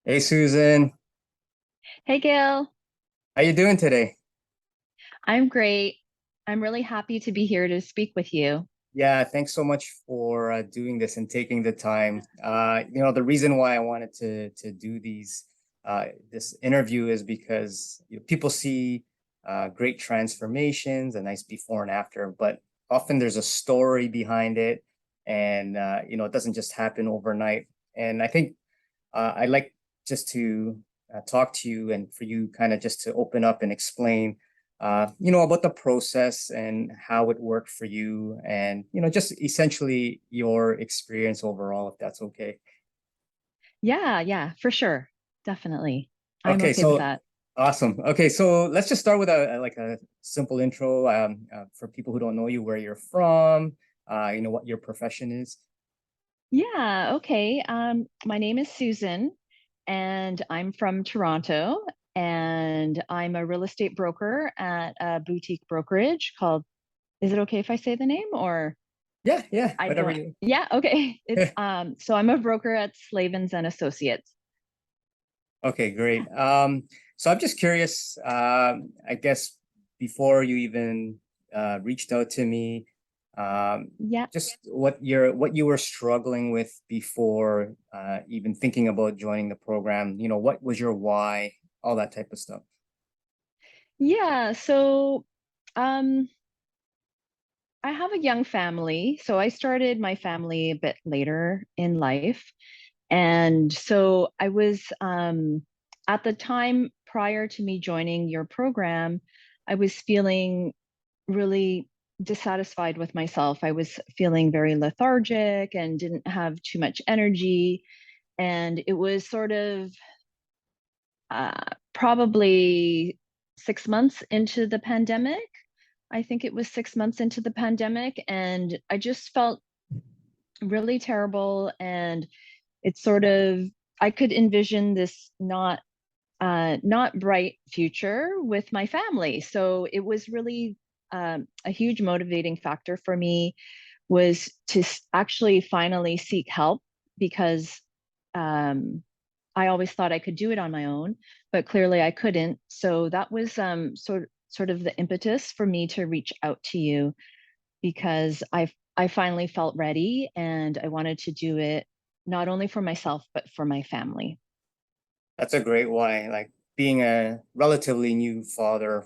Hey Susan, Hey Gail, how you doing today? I'm great. I'm really happy to be here to speak with you. Yeah, thanks so much for doing this and taking the time. The reason why I wanted to do this interview is because people see great transformations, a nice before and after, but often there's a story behind it, and it doesn't just happen overnight. And I think I'd like just to talk to you and for you kind of just to open up and explain, about the process and how it worked for you and, just essentially your experience overall, if that's okay. Yeah, for sure. Definitely. I'm Okay, okay with so that. awesome. Okay, so let's just start with a simple intro for people who don't know you, where you're from, what your profession is. Yeah, okay. My name is Susan and I'm from Toronto and I'm a real estate broker at a boutique brokerage called, is it okay if I say the name or Yeah, yeah, I whatever don't? you. Yeah, okay. So I'm a broker at Slavens and Associates. Okay, great. So I'm just curious, I guess before you even reached out to me, Yeah. just what you were struggling with before even thinking about joining the program, what was your why, all that type of stuff. Yeah, so um I have a young family, so I started my family a bit later in life. And so I was at the time prior to me joining your program, I was feeling really dissatisfied with myself. I was feeling very lethargic and didn't have too much energy. And it was sort of probably 6 months into the pandemic. I think it was 6 months into the pandemic, and I just felt really terrible. And it's sort of, I could envision this not bright future with my family. So it was really a huge motivating factor for me was to actually finally seek help because um, I always thought I could do it on my own, but clearly I couldn't. So that was sort of the impetus for me to reach out to you because I finally felt ready and I wanted to do it not only for myself but for my family. That's a great why. Like being a relatively new father,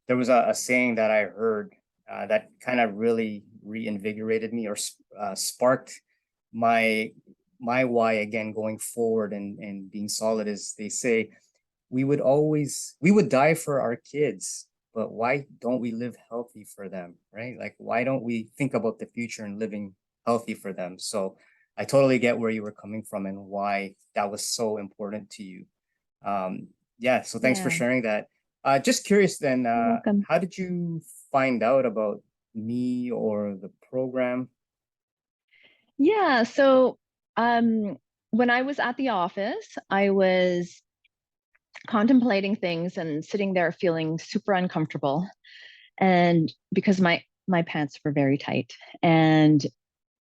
there was a saying that I heard that kind of really reinvigorated me or sparked my my why again going forward and being solid. Is they say we would die for our kids, but why don't we live healthy for them, right? Like why don't we think about the future and living healthy for them? So I totally get where you were coming from and why that was so important to you. Yeah, so thanks for Yeah, sharing that. Just curious then, you're welcome. how did you find out about me or the program? Yeah, so when I was at the office, I was contemplating things and sitting there feeling super uncomfortable and because my pants were very tight. And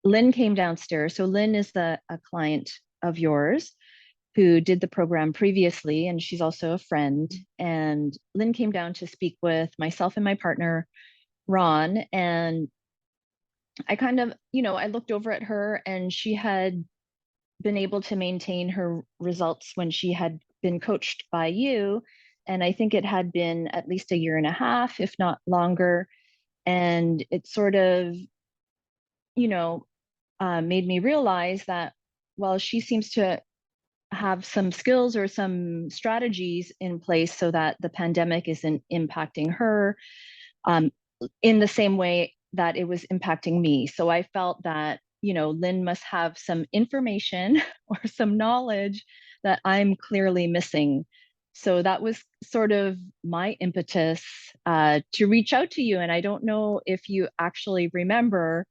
Lynn came downstairs. So Lynn is a client of yours who did the program previously, and she's also a friend. And Lynn came down to speak with myself and my partner, Ron. And I kind of, I looked over at her and she had been able to maintain her results when she had been coached by you. And I think it had been at least a year and a half, if not longer. And it sort of, you know, made me realize that while she seems to have some skills or some strategies in place so that the pandemic isn't impacting her um, in the same way that it was impacting me. So I felt that, Lynn must have some information or some knowledge that I'm clearly missing. So that was sort of my impetus to reach out to you. And I don't know if you actually remember,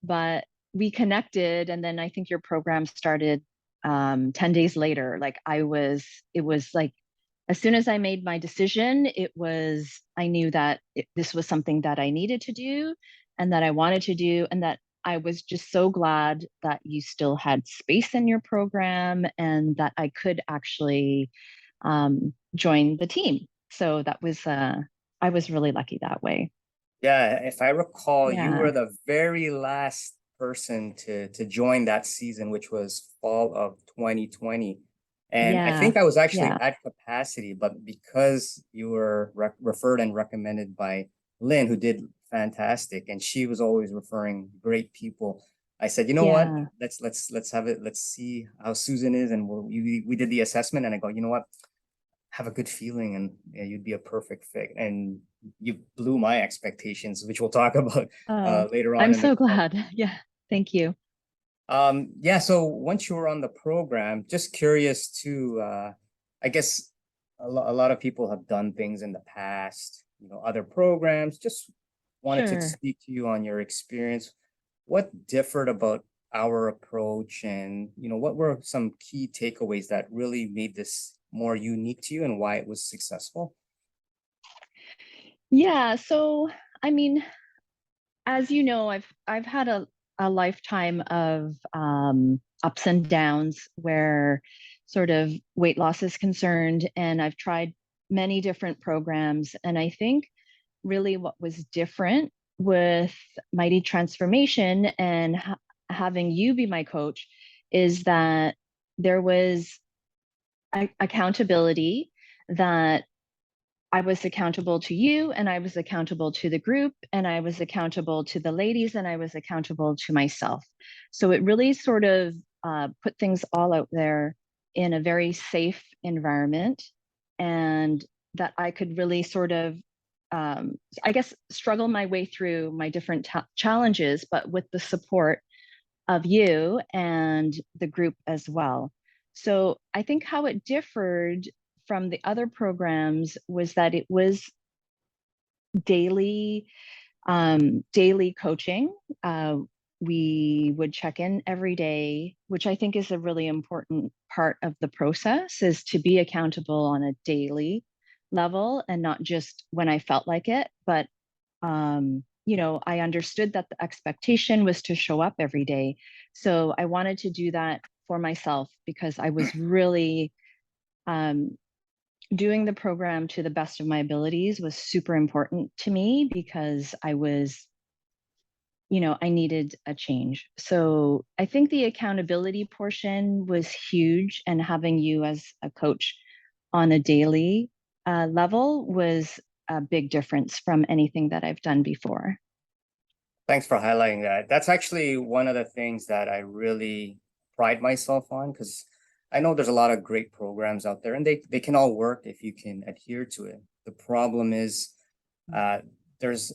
but we connected. And then I think your program started 10 days later. It was like, as soon as I made my decision, I knew that this was something that I needed to do and that I wanted to do, and that I was just so glad that you still had space in your program and that I could actually join the team. So that was, I was really lucky that way. Yeah, if I recall, you Yeah. were the very last person to join that season, which was fall of 2020. And I Yeah. think I was actually Yeah. at capacity, but because you were referred and recommended by Lynn, who did fantastic, and she was always referring great people, I said, you know what? Yeah. Let's have it. Let's see how Susan is, and we did the assessment, and I go, you know what? Have a good feeling, and yeah, you'd be a perfect fit. And you blew my expectations, which we'll talk about Oh, later on I'm in the so call. glad. Yeah. Thank you. Yeah, so once you were on the program, just curious to, I guess a lot of people have done things in the past, other programs. Just wanted to Sure. speak to you on your experience. What differed about our approach, and what were some key takeaways that really made this more unique to you and why it was successful? Yeah. So, I mean, as you know, I've had a lifetime of ups and downs where sort of weight loss is concerned, and I've tried many different programs. And I think really what was different with Mighty Transformation and having you be my coach is that there was accountability, that I was accountable to you, and I was accountable to the group, and I was accountable to the ladies, and I was accountable to myself. So it really sort of put things all out there in a very safe environment, and that I could really sort of, um, I guess, struggle my way through my different challenges, but with the support of you and the group as well. So I think how it differed from the other programs was that it was daily, daily coaching. We would check in every day, which I think is a really important part of the process, is to be accountable on a daily level and not just when I felt like it, but I understood that the expectation was to show up every day. So I wanted to do that for myself because I was really um, doing the program to the best of my abilities was super important to me because I needed a change. So I think the accountability portion was huge, and having you as a coach on a daily level was a big difference from anything that I've done before. Thanks for highlighting that. That's actually one of the things that I really pride myself on, because I know there's a lot of great programs out there, and they can all work if you can adhere to it. The problem is uh, there's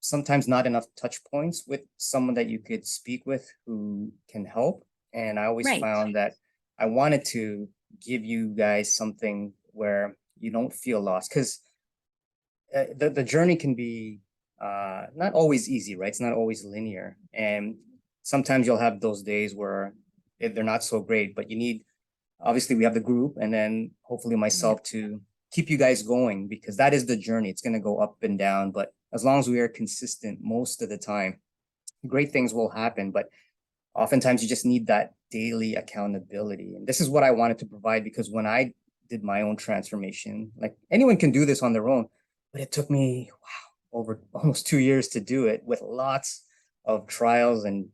sometimes not enough touch points with someone that you could speak with who can help. And I always Right. found that I wanted to give you guys something where you don't feel lost, because the journey can be not always easy, right? It's not always linear, and sometimes you'll have those days where they're not so great. But you need, obviously, we have the group, and then hopefully Yeah. myself to keep you guys going, because that is the journey. It's going to go up and down, but as long as we are consistent most of the time, great things will happen. But oftentimes you just need that daily accountability, and this is what I wanted to provide, because when I did my own transformation, like, anyone can do this on their own, but it took me, wow, over almost 2 years to do it, with lots of trials and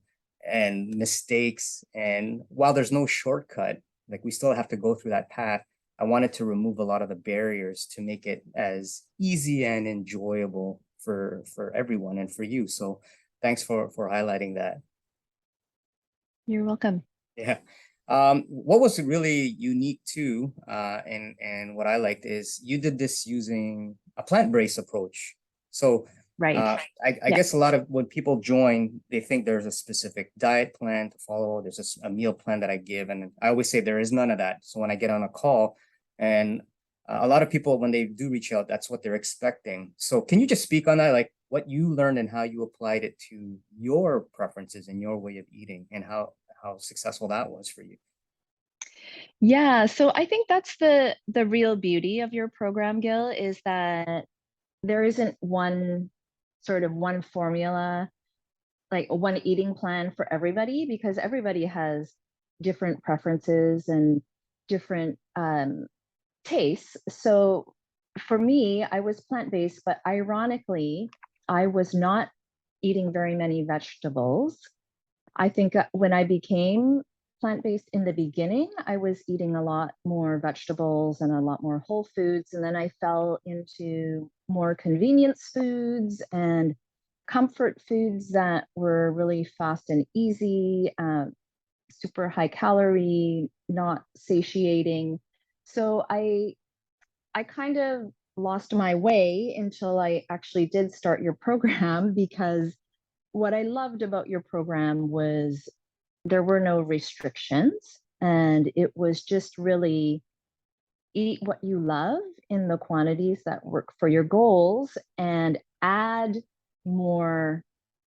mistakes. And while there's no shortcut, like, we still have to go through that path, I wanted to remove a lot of the barriers to make it as easy and enjoyable for everyone and for you. So thanks for highlighting that. You're welcome. Yeah. What was really unique too, and what I liked is you did this using a plant-based approach. So Right. I Yeah. guess a lot of when people join, they think there's a specific diet plan to follow. There's a meal plan that I give, and I always say there is none of that. So when I get on a call, and a lot of people, when they do reach out, that's what they're expecting. So can you just speak on that, like what you learned and how you applied it to your preferences and your way of eating, and how successful that was for you? Yeah. So I think that's the real beauty of your program, Gil, is that there isn't one sort of one formula like one eating plan for everybody because everybody has different preferences and different tastes. So for me, I was plant-based, but ironically, I was not eating very many vegetables. I think when I became plant-based in the beginning, I was eating a lot more vegetables and a lot more whole foods. And then I fell into more convenience foods and comfort foods that were really fast and easy, super high calorie, not satiating. So I kind of lost my way until I actually did start your program because what I loved about your program was there were no restrictions and it was just really eat what you love in the quantities that work for your goals and add more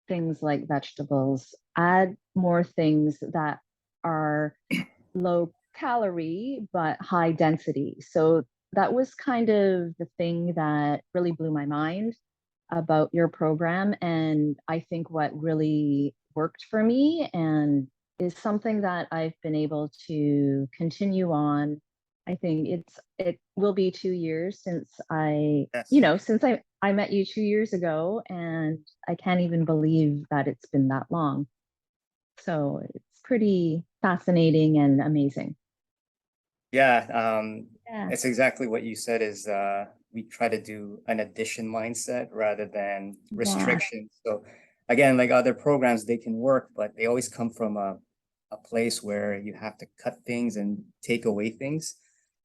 things like vegetables, add more things that are low calorie but high density. So that was kind of the thing that really blew my mind about your program. And I think what really worked for me and is something that I've been able to continue on. I think it will be 2 years since Yes. since I met you 2 years ago, and I can't even believe that it's been that long. So it's pretty fascinating and amazing. Yeah, Yeah. it's exactly what you said is we try to do an addition mindset rather than Yeah. restriction. So again, like other programs, they can work, but they always come from a place where you have to cut things and take away things.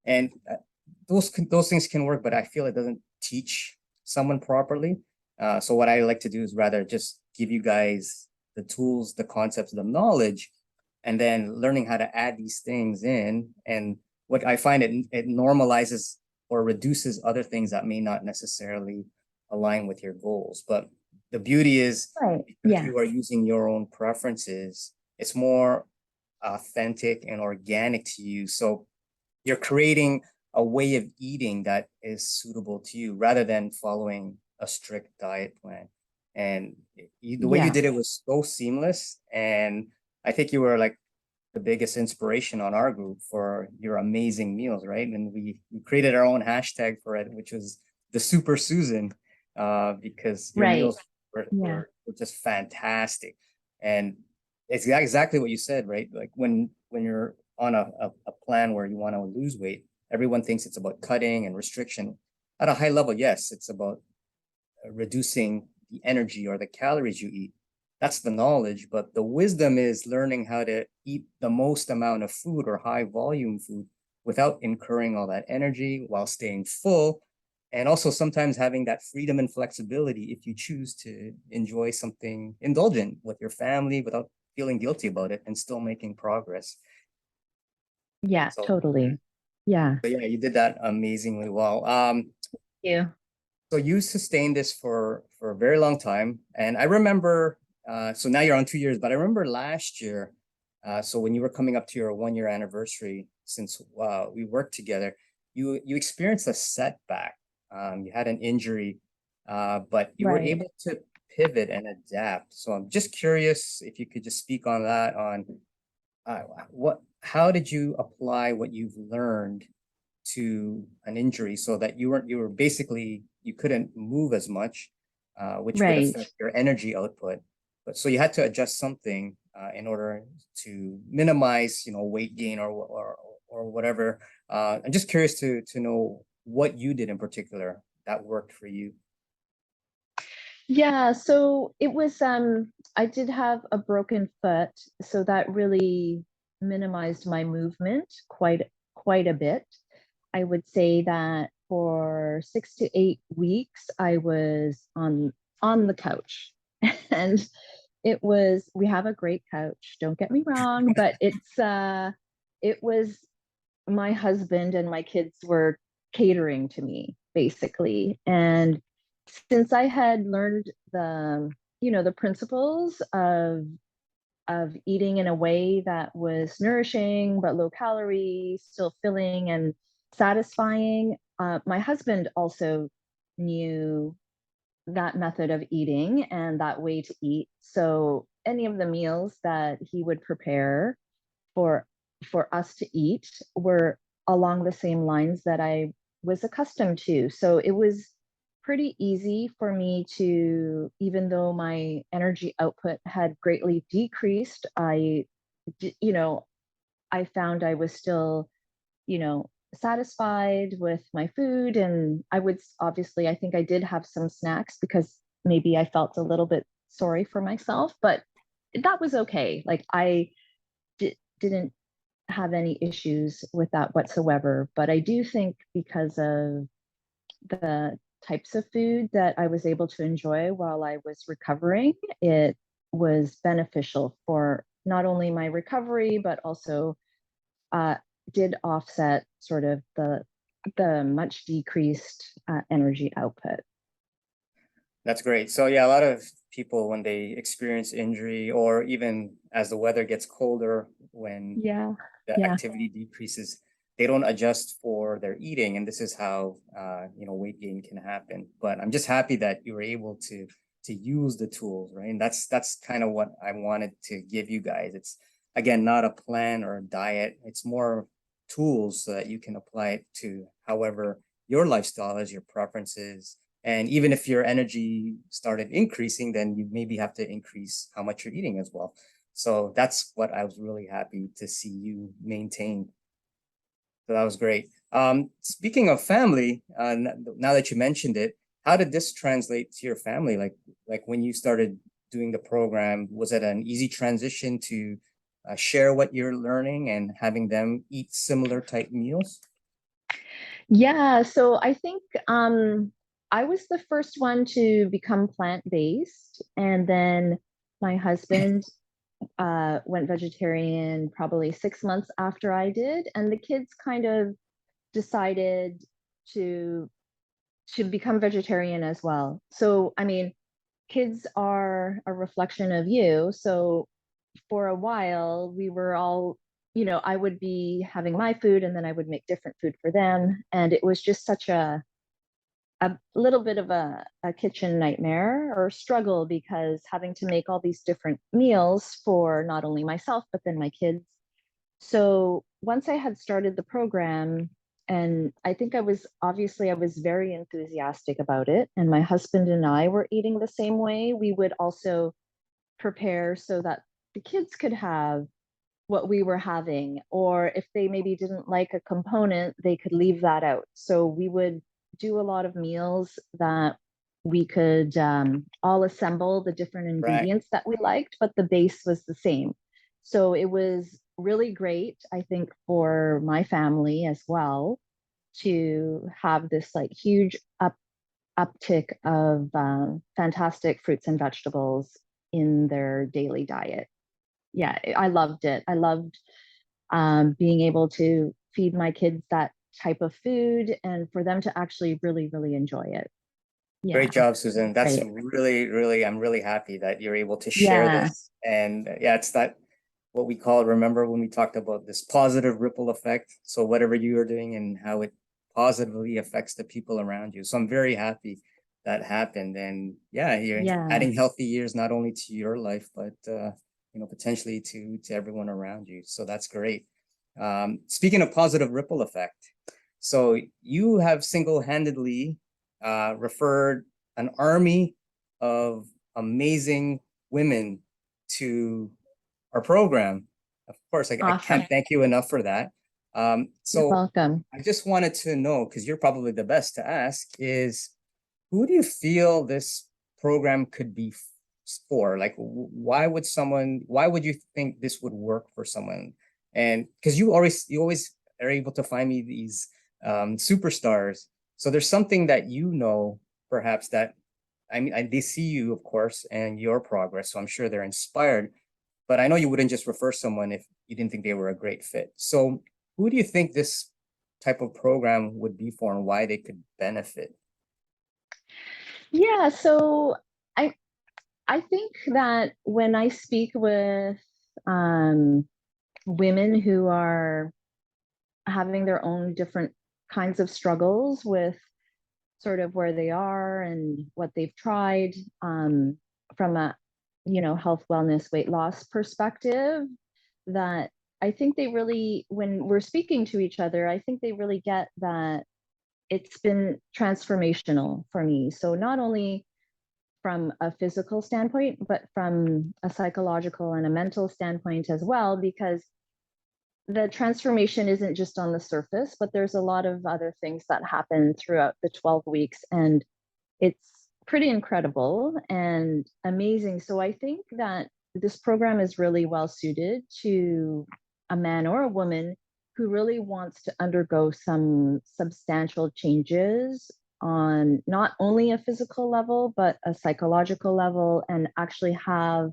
And those things can work, but I feel it doesn't teach someone properly. So what I like to do is rather just give you guys the tools, the concepts, the knowledge, and then learning how to add these things in. And what I find it normalizes or reduces other things that may not necessarily align with your goals. But the beauty is Right. because Yeah. you are using your own preferences, it's more authentic and organic to you. So you're creating a way of eating that is suitable to you rather than following a strict diet plan. And the way you Yeah. did it was so seamless. And I think you were like the biggest inspiration on our group for your amazing meals, right? And we created our own hashtag for it, which was the Super Susan, because your Right. meals were, Yeah. were, were just fantastic. And it's exactly what you said, right? Like when you're on a plan where you want to lose weight, everyone thinks it's about cutting and restriction. At a high level, yes, it's about reducing the energy or the calories you eat. That's the knowledge, but the wisdom is learning how to eat the most amount of food or high volume food without incurring all that energy while staying full. And also sometimes having that freedom and flexibility if you choose to enjoy something indulgent with your family without feeling guilty about it and still making progress. Yeah, So, totally. Yeah. but yeah, you did that amazingly well. You. So you sustained this for a very long time, and I remember. So now you're on 2 years, but I remember last year. So when you were coming up to your 1 year anniversary, since we worked together, you experienced a setback. You had an injury, but you were Right. able to pivot and adapt. So I'm just curious if you could just speak on that. How did you apply what you've learned to an injury so that you were basically you couldn't move as much, which would Right. affect your energy output. But so you had to adjust something in order to minimize, weight gain or whatever. I'm just curious to know what you did in particular that worked for you. Yeah, so it was I did have a broken foot, so that really minimized my movement quite a bit. I would say that for 6 to 8 weeks I was on the couch. And we have a great couch, don't get me wrong, but it was my husband and my kids were catering to me basically. And since I had learned the principles of eating in a way that was nourishing but low calorie, still filling and satisfying, my husband also knew that method of eating and that way to eat. So any of the meals that he would prepare for for us to eat were along the same lines that I was accustomed to. So it was pretty easy for me to, even though my energy output had greatly decreased, you know, I found I was still, satisfied with my food. And I would obviously, I think I did have some snacks because maybe I felt a little bit sorry for myself, but that was okay. Like didn't have any issues with that whatsoever. But I do think because of the types of food that I was able to enjoy while I was recovering, it was beneficial for not only my recovery, but also uh, did offset sort of the much decreased energy output. That's great. So yeah, a lot of people when they experience injury or even as the weather gets colder, when Yeah, the yeah, activity decreases, they don't adjust for their eating, and this is how weight gain can happen. But I'm just happy that you were able to use the tools, right? And that's kind of what I wanted to give you guys. It's again not a plan or a diet. It's more tools so that you can apply it to however your lifestyle is, your preferences. And even if your energy started increasing, then you maybe have to increase how much you're eating as well. So that's what I was really happy to see you maintain. So that was great. Speaking of family, now that you mentioned it, how did this translate to your family? Like when you started doing the program, was it an easy transition to share what you're learning and having them eat similar type meals? yeah. So I think I was the first one to become plant-based, and then my husband went vegetarian probably 6 months after I did, and the kids kind of decided to become vegetarian as well. So I mean, kids are a reflection of you. So for a while, we were all, I would be having my food and then I would make different food for them. And it was just such a little bit of a kitchen nightmare or struggle because having to make all these different meals for not only myself, but then my kids. So once I had started the program, and I think I was very enthusiastic about it. And my husband and I were eating the same way. We would also prepare so that the kids could have what we were having, or if they maybe didn't like a component, they could leave that out. So we would do a lot of meals that we could all assemble the different Right. ingredients that we liked, but the base was the same. So it was really great, I think, for my family as well to have this like huge uptick of fantastic fruits and vegetables in their daily diet. Yeah, I loved it. I loved being able to feed my kids that type of food and for them to actually really, really enjoy it. Great Yeah, job, Susan. That's great. really, I'm really happy that you're able to share Yeah, this. And yeah, it's that what we call, remember when we talked about this positive ripple effect? So whatever you are doing and how it positively affects the people around you. So I'm very happy that happened. And yeah, you're yeah, adding healthy years not only to your life, but potentially to everyone around you. So that's great. Speaking of positive ripple effect, so you have single-handedly referred an army of amazing women to our program. Of course, I awesome. can't thank you enough for that. You're So welcome. I just wanted to know, because you're probably the best to ask, is who do you feel this program could be for? Like, why would you think this would work for someone? And because you always are able to find me these superstars. So there's something that perhaps that, I mean, they see you, of course, and your progress. So I'm sure they're inspired, but I know you wouldn't just refer someone if you didn't think they were a great fit. So who do you think this type of program would be for and why they could benefit? Yeah, so I I think that when I speak with um, women who are having their own different kinds of struggles with sort of where they are and what they've tried, from a, health, wellness, weight loss perspective, that I think they really, when we're speaking to each other, I think they really get that it's been transformational for me. So not only from a physical standpoint, but from a psychological and a mental standpoint as well, because the transformation isn't just on the surface, but there's a lot of other things that happen throughout the 12 weeks. And it's pretty incredible and amazing. So I think that this program is really well suited to a man or a woman who really wants to undergo some substantial changes on not only a physical level, but a psychological level, and actually have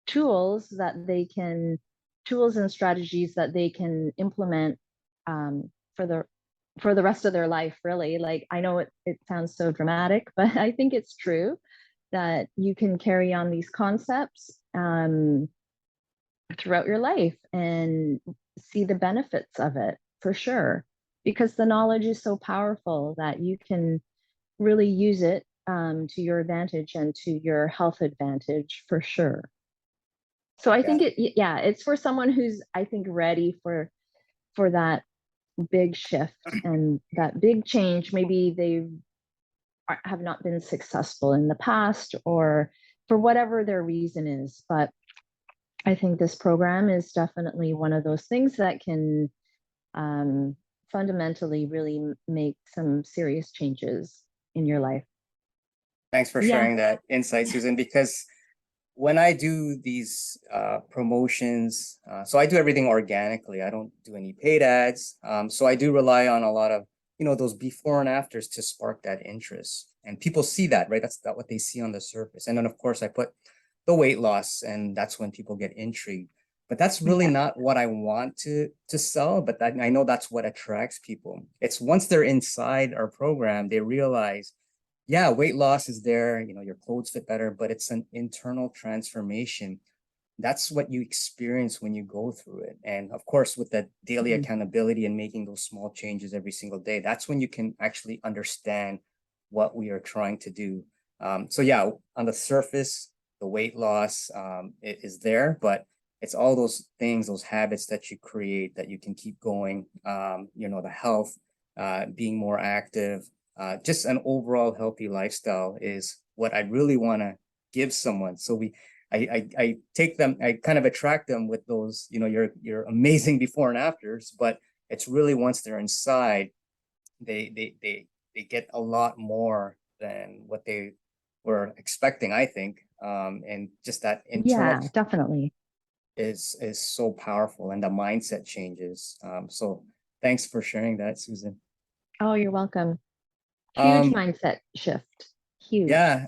tools that they can, tools and strategies that they can implement, for the rest of their life, really. Like, I know it sounds so dramatic, but I think it's true that you can carry on these concepts, throughout your life and see the benefits of it for sure, because the knowledge is so powerful that you can really use it, to your advantage and to your health advantage for sure. So I Yeah. think yeah, it's for someone who's, I think, ready for that big shift and that big change. Maybe they have not been successful in the past, or for whatever their reason is. But I think this program is definitely one of those things that can, um, fundamentally really make some serious changes in your life. Thanks for Yeah. sharing that insight, Susan, because when I do these promotions, so I do everything organically. I don't do any paid ads. So I do rely on a lot of, those before and afters to spark that interest. And people see that, right? That's not what they see on the surface. And then of course I put the weight loss, and that's when people get intrigued. But that's really Yeah. not what I want to sell, but I know that's what attracts people. It's once they're inside our program, they realize, yeah, weight loss is there, your clothes fit better, but it's an internal transformation. That's what you experience when you go through it. And of course, with that daily Mhm. accountability and making those small changes every single day, that's when you can actually understand what we are trying to do. So yeah, on the surface, the weight loss, is there, but it's all those things, those habits that you create that you can keep going. The health, being more active, just an overall healthy lifestyle is what I really want to give someone. So I take them, I kind of attract them with those, your amazing before and afters, but it's really once they're inside, they get a lot more than what they were expecting, I think. And just that internal Yeah, definitely. is so powerful, and the mindset changes. So thanks for sharing that, Susan. Oh, you're welcome. Huge Um, mindset shift. Huge. yeah,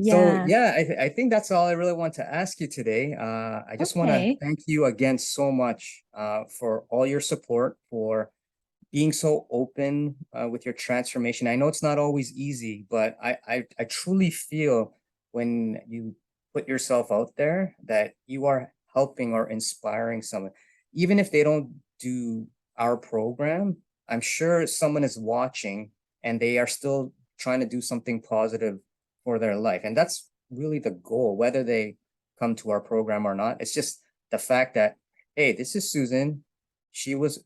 so Yeah. yeah, I think that's all I really want to ask you today. I just want to Okay. thank you again so much for all your support, for being so open with your transformation. I know it's not always easy, but I truly feel when you put yourself out there that you are helping or inspiring someone. Even if they don't do our program, I'm sure someone is watching and they are still trying to do something positive for their life. And that's really the goal, whether they come to our program or not. It's just the fact that, hey, this is Susan. She was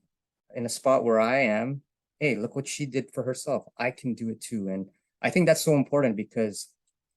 in a spot where I am. Hey, look what she did for herself. I can do it too. And I think that's so important because,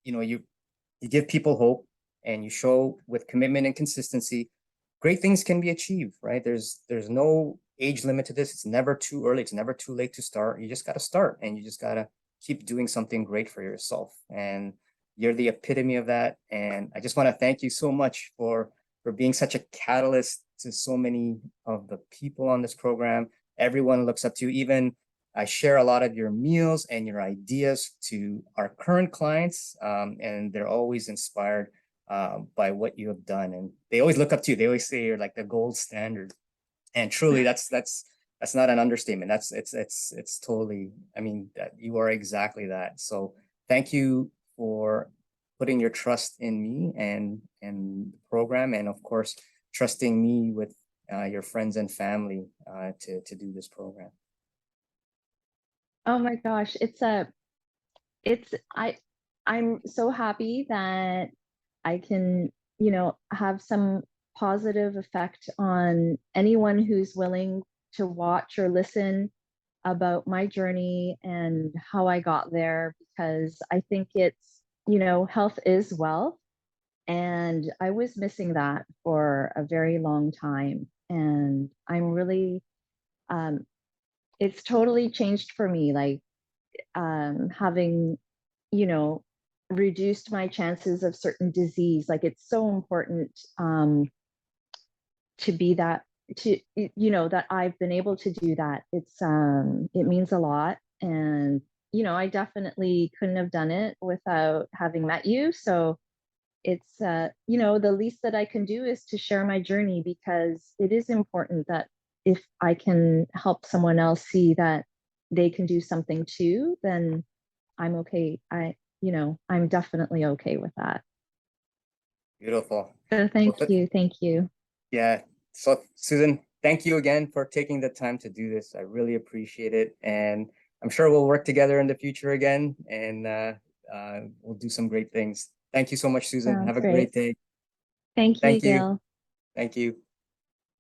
you give people hope and you show with commitment and consistency, great things can be achieved, right? There's no age limit to this. It's never too early. It's never too late to start. You just got to start, and you just got to keep doing something great for yourself. And you're the epitome of that. And I just want to thank you so much for being such a catalyst to so many of the people on this program. Everyone looks up to you. Even I share a lot of your meals and your ideas to our current clients, and they're always inspired by what you have done, and they always look up to you. They always say you're like the gold standard, and truly, that's not an understatement. It's totally. I mean, that you are exactly that. So thank you for putting your trust in me and the program, and of course, trusting me with your friends and family to do this program. Oh my gosh, it's a it's I'm so happy that I can, have some positive effect on anyone who's willing to watch or listen about my journey and how I got there, because I think it's, health is wealth. And I was missing that for a very long time. And I'm really, um, it's totally changed for me. Like, having, you know, reduced my chances of certain disease. Like it's so important, to be that, that I've been able to do that. It means a lot. And, I definitely couldn't have done it without having met you. So it's, the least that I can do is to share my journey, because it is important that if I can help someone else see that they can do something too, then I'm okay. I'm definitely okay with that. Beautiful. So Well, thank you. Thank you. yeah. So Susan, thank you again for taking the time to do this. I really appreciate it. And I'm sure we'll work together in the future again, and we'll do some great things. Thank you so much, Susan. Sounds Have a great great. day. Thank you, Thank you. Gail. Thank you.